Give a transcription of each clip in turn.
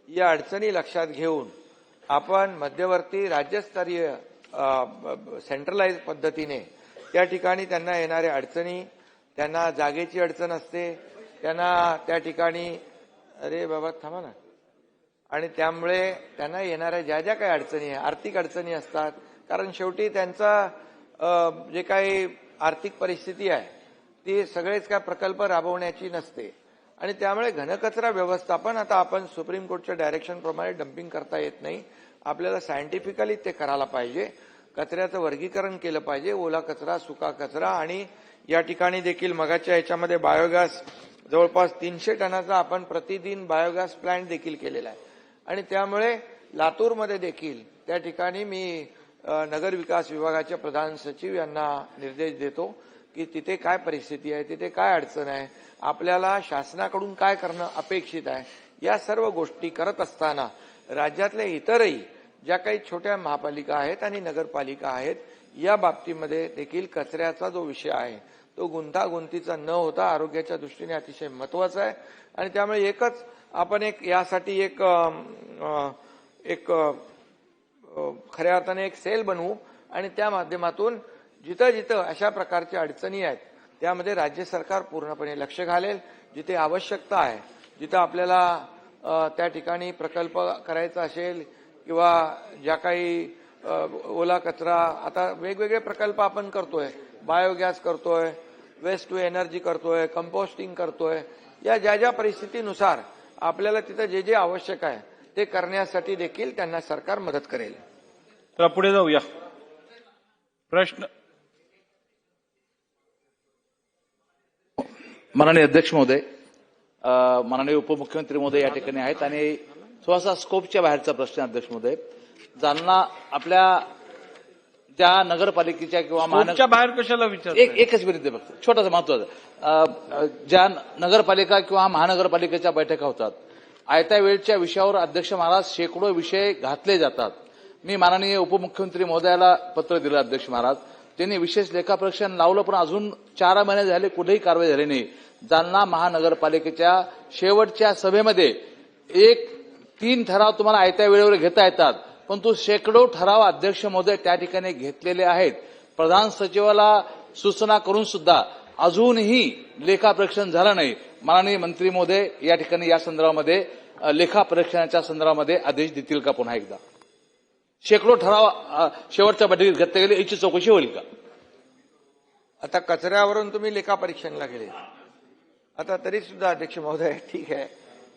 या अडचणी लक्षात घेऊन आपण मध्यवर्ती राज्यस्तरीय सेंट्रलाइज पद्धतीने त्या ठिकाणी त्यांना येणाऱ्या अडचणी, त्यांना जागेची अडचण असते, त्यांना त्या ठिकाणी अरे बाबा थांबा ना, आणि त्यामुळे त्यांना येणाऱ्या ज्या ज्या काही अडचणी आहे, आर्थिक अडचणी असतात, कारण शेवटी त्यांचा जे काही आर्थिक परिस्थिती आहे ती सगळेच काय प्रकल्प राबवण्याची नसते आणि त्यामुळे घनकचरा व्यवस्थापन आता आपण सुप्रीम कोर्टच्या डायरेक्शनप्रमाणे डम्पिंग करता येत नाही. आपल्याला सायंटिफिकली ते करायला पाहिजे. कचऱ्याचं वर्गीकरण केलं पाहिजे, ओला कचरा, सुका कचरा, आणि या ठिकाणी देखील मगाच्या याच्यामध्ये बायोगॅस जवळपास 300 टनाचा आपण प्रतिदिन बायोगॅस प्लांट देखील केलेला आहे आणि त्यामुळे लातूरमध्ये देखील त्या ठिकाणी मी नगर विकास विभागाचे प्रधान सचिव यांना निर्देश देतो की तिथे काय परिस्थिती आहे, तिथे काय अडचण आहे, आपल्याला शासनाकडून काय करणं अपेक्षित आहे. या सर्व गोष्टी करत असताना राज्यातल्या इतरही ज्या काही छोट्या महापालिका आहेत आणि नगरपालिका आहेत या बाबतीमध्ये देखील कचऱ्याचा जो विषय आहे तो गुंतागुंतीचा न होता आरोग्याच्या दृष्टीने अतिशय महत्वाचा आहे आणि त्यामुळे एकच आपण यासाठी एक खऱ्या अर्थाने एक सेल बनवू आणि त्या माध्यमातून जिथं जिथं अशा प्रकारच्या अडचणी आहेत त्यामध्ये राज्य सरकार पूर्णपणे लक्ष घालेल. जिथे आवश्यकता आहे, जिथं आपल्याला त्या ठिकाणी प्रकल्प करायचा असेल किंवा ज्या काही ओला कचरा, आता वेगवेगळे प्रकल्प आपण करतोय, बायोगॅस करतोय, वेस्ट टू एनर्जी करतोय, कंपोस्टिंग करतोय, या ज्या ज्या परिस्थितीनुसार आपल्याला तिथं जे जे आवश्यक आहे ते करण्यासाठी देखील त्यांना सरकार मदत करेल. तर पुढे जाऊया. प्रश्न. माननीय अध्यक्ष महोदय, माननीय उपमुख्यमंत्री महोदय या ठिकाणी आहेत आणि थोडासा स्कोपच्या बाहेरचा प्रश्न. अध्यक्ष महोदय, जालना आपल्या ज्या नगरपालिकेच्या किंवा महानगरच्या बाहेर कशाला विचार एकच मिनिट फक्त छोटासा महत्वाचा, ज्या नगरपालिका किंवा महानगरपालिकेच्या बैठका होतात आयत्या वेळच्या विषयावर अध्यक्ष महाराज शेकडो विषय घातले जातात. मी माननीय उपमुख्यमंत्री महोदयाला पत्र दिलं अध्यक्ष महाराज, त्यांनी विशेष लेखापरीक्षण लावलं पण अजून 4 महिने झाले कुठेही कारवाई झाली नाही. जालना महानगरपालिकेच्या शेवटच्या सभेमध्ये 3 ठराव तुम्हाला आयत्या वेळेवर घेता येतात, परंतु शेकडो ठराव अध्यक्ष महोदय त्या ठिकाणी घेतलेले आहेत. प्रधान सचिवाला सूचना करून सुद्धा अजूनही लेखापरीक्षण झालं नाही. माननीय मंत्री महोदय या ठिकाणी या संदर्भामध्ये लेखापरीक्षणाच्या संदर्भामध्ये आदेश देतील का? पुन्हा एकदा शेकडो ठराव शेवटच्या बैठकीत घेतले गेले, याची चौकशी होईल का? आता कचऱ्यावरून तुम्ही लेखापरीक्षणला गेले, आता तरी सुद्धा अध्यक्ष महोदय ठीक आहे.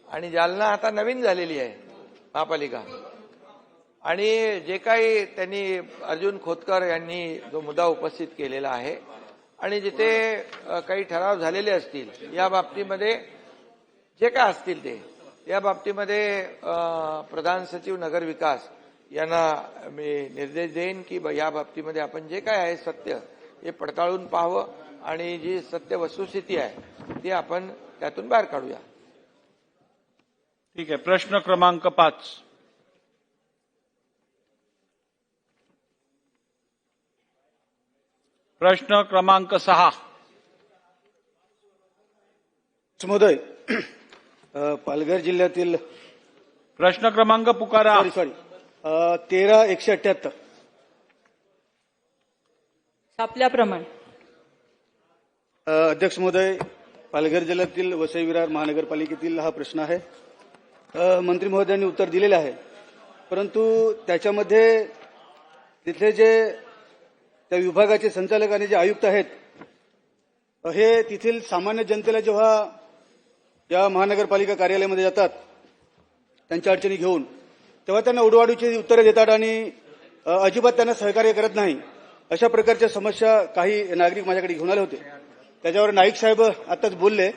आणि जालना आता नवीन झालेली आहे महापालिका आणि जे काही त्यांनी अर्जुन खोतकर यांनी जो मुद्दा उपस्थित केलेला आहे आणि जिथे काही ठराव झालेले असतील या बाबतीमध्ये जे काय असतील ते या बाबतीमध्ये प्रधान सचिव नगर विकास यांना मी निर्देश देईन की या बाबतीमध्ये आपण जे काय आहे सत्य हे पडताळून पाहावं आणि जी सत्य वस्तुस्थिती आहे ती आपण त्यातून बाहेर काढूया. ठीक आहे. प्रश्न क्रमांक 5. प्रश्न क्रमांक 6. महोदय, पालघर जिल्ह्यातील प्रश्न क्रमांक पुकारा. 13-178 छापल्याप्रमाणे. अध्यक्ष महोदय, पालघर जिल्ह्यातील वसई विरार महानगरपालिकेतील हा प्रश्न आहे. मंत्री महोदयांनी उत्तर दिलेले आहे, परंतु त्याच्यामध्ये तिथले जे त्या विभागाचे संचालक आणि जे आयुक्त आहेत हे तिथील सामान्य जनतेला जेव्हा या महानगरपालिका कार्यालयामध्ये जातात त्यांच्या अडचणी घेऊन, तेव्हा त्यांना उडवाडूची उत्तरे देतात आणि अजिबात त्यांना सहकार्य करत नाही. अशा प्रकारच्या समस्या काही नागरिक माझ्याकडे घेऊन आले होते. त्याच्यावर नाईक साहेब आताच बोलले.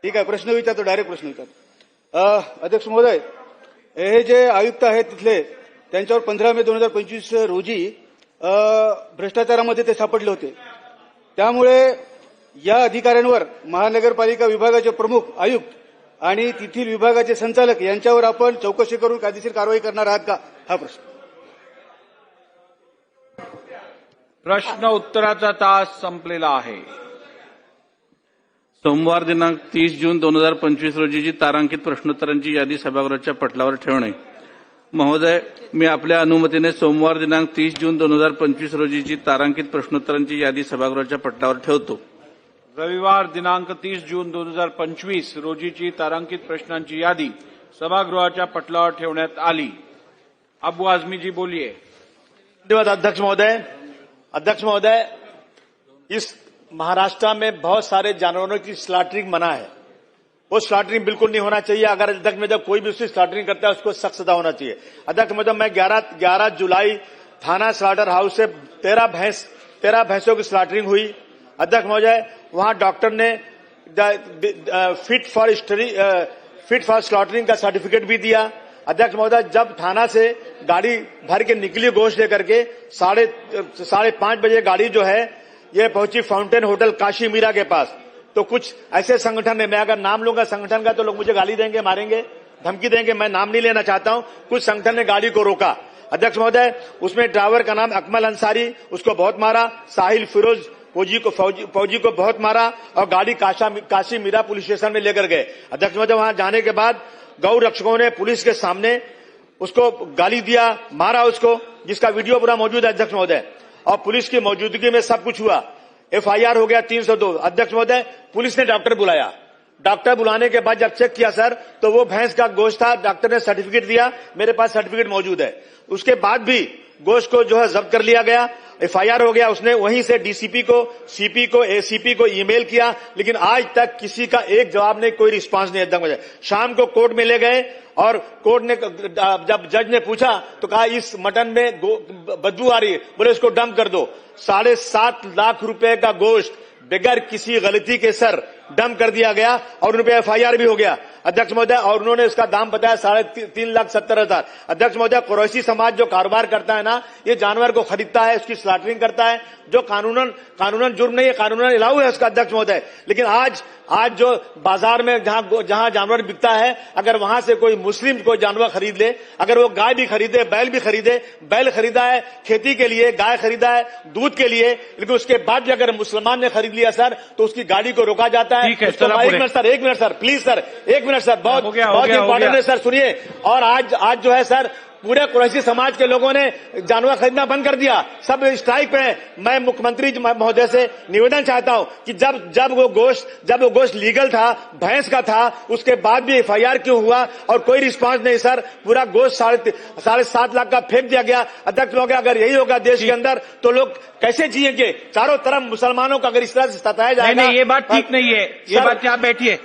ठीक आहे, प्रश्न विचारतो, डायरेक्ट प्रश्न विचारतो. अध्यक्ष महोदय, हे जे आयुक्त आहेत तिथले त्यांच्यावर 15 मे 2025 रोजी भ्रष्टाचारामध्ये ते सापडले होते. त्यामुळे या अधिकाऱ्यांवर महानगरपालिका विभागाचे प्रमुख आयुक्त आणि तेथील विभागाचे संचालक यांच्यावर आपण चौकशी करून कायदेशीर कारवाई करणार आहात का? हा प्रश्न. प्रश्न उत्तराचा तास संपलेला आहे. सोमवार दिनांक 30 जून 2025 रोजीची तारांकित प्रश्नोत्तरांची यादी सभागृहाच्या पटलावर ठेवणे. महोदय, मी आपल्या अनुमतीने सोमवार दिनांक 30 जून 2025 रोजीची तारांकित प्रश्नोत्तरांची यादी सभागृहाच्या पटलावर ठेवतो. रविवार दिनांक 30 जून 2025 रोजीची तारांकित प्रश्नांची यादी सभागृहाच्या पटलावर ठेवण्यात आली. अबू आजमी जी बोलिए. धन्यवाद अध्यक्ष महोदय, इस महाराष्ट्र में बहुत सारे जानवरों की स्लॉटरिंग मना है. वो स्लॉटरिंग बिल्कुल नहीं होना चाहिए. अगर अध्यक्ष महोदय कोई भी उसकी स्लॉटरिंग करता है उसको सख्त सजा होना चाहिए. अध्यक्ष महोदय, मैं 11 जुलाई थाना स्लॉटर हाउस से 13 भैंसों की स्लॉटरिंग हुई. अध्यक्ष महोदय, वहां डॉक्टर ने फिट फॉर स्लॉटरिंग का सर्टिफिकेट भी दिया. अध्यक्ष महोदय, जब थाना से गाड़ी भर के निकली गोश्त लेकर के 5:30 बजे गाड़ी जो है ये पहुंची फाउंटेन होटल काशी मीरा के पास, तो कुछ ऐसे संगठन है, मैं अगर नाम लूंगा संगठन का तो लोग मुझे गाली देंगे, मारेंगे, धमकी देंगे. मैं नाम नहीं लेना चाहता हूं. कुछ संगठन ने गाड़ी को रोका. अध्यक्ष महोदय, उसमें ड्राइवर का नाम अकमल अंसारी, उसको बहुत मारा. साहिल फिरोज फौजी को बहुत मारा और गाड़ी काशी मीरा पुलिस स्टेशन में लेकर गए. अध्यक्ष महोदय, वहां जाने के बाद गौ रक्षकों ने पुलिस के सामने उसको गाली दिया, मारा उसको, जिसका वीडियो पूरा मौजूद है. अध्यक्ष महोदय, और पुलिस की मौजूदगी में सब कुछ हुआ. एफआईआर हो गया 302. अध्यक्ष महोदय, पुलिस ने डॉक्टर बुलाया. डॉक्टर बुलाने के बाद जब चेक किया सर, तो वो भैंस का गोश्त था. डॉक्टर ने सर्टिफिकेट दिया, मेरे पास सर्टिफिकेट मौजूद है. उसके बाद भी गोश्त को जो है जब्त कर लिया गया. एफआईआर हो गया. उसने वहीं से डीसीपी को, सीपी को, एसीपी को ईमेल किया, लेकिन आज तक किसी का एक जवाब नहीं, कोई रिस्पांस नहीं. अध्यक्ष महोदय, शाम को कोर्ट में ले गए और कोर्ट ने जब जज ने पूछा तो कहा इस मटन में बदबू आ रही है, बोले इसको डंप कर दो. 7.5 लाख रुपए का गोश्त बगैर किसी गलती के सर डंप कर दिया गया और उन पर एफआईआर भी हो गया. अध्यक्ष महोदय, और उन्होंने इसका दाम बताया 3,70,000. अध्यक्ष महोदय, कुरैशी समाज जो कारोबार करता है ना, ये जानवर को खरीदता है, उसकी स्लॉटरिंग करता है, जो कानूनन जुर्म नहीं है, कानूनन इलाऊ है उसका. अध्यक्ष महोदय, लेकिन आज जो बाजार में जहां जानवर बिकता है, अगर वहां से कोई मुस्लिम कोई जानवर खरीद ले, अगर वो गाय भी खरीदे, बैल भी खरीदे, बैल खरीदा है खेती के लिए, गाय खरीदा है दूध के लिए, लेकिन उसके बाद भी अगर मुसलमान ने खरीद लिया सर, तो उसकी गाड़ी को रोका जाता है. ठीक है, उसको चला एक minute sir, please sir, 1 minute sir, बहुत इंपॉर्टेंट है सर, सुनिए. और आज जो है सर, पूरे कुरैशी समाज के लोगों ने जानवर खरीदना बंद कर दिया, सब स्ट्राइक पे है. मैं मुख्यमंत्री महोदय से निवेदन चाहता हूं कि जब वो गोश्त लीगल था, भैंस का था, उसके बाद भी एफआईआर क्यों हुआ और कोई रिस्पांस नहीं सर. पूरा गोश्त 7.5 लाख का फेंक दिया गया. अध्यक्ष महोदय, अगर यही होगा देश के अंदर तो लोग कैसे जिएंगे? चारों तरफ मुसलमानों को अगर इस तरह से सताया जाएगा. नहीं, ये बात ठीक नहीं है. ये बात, आप बैठिए.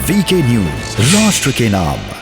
वीके न्यूज, राष्ट्र के नाम.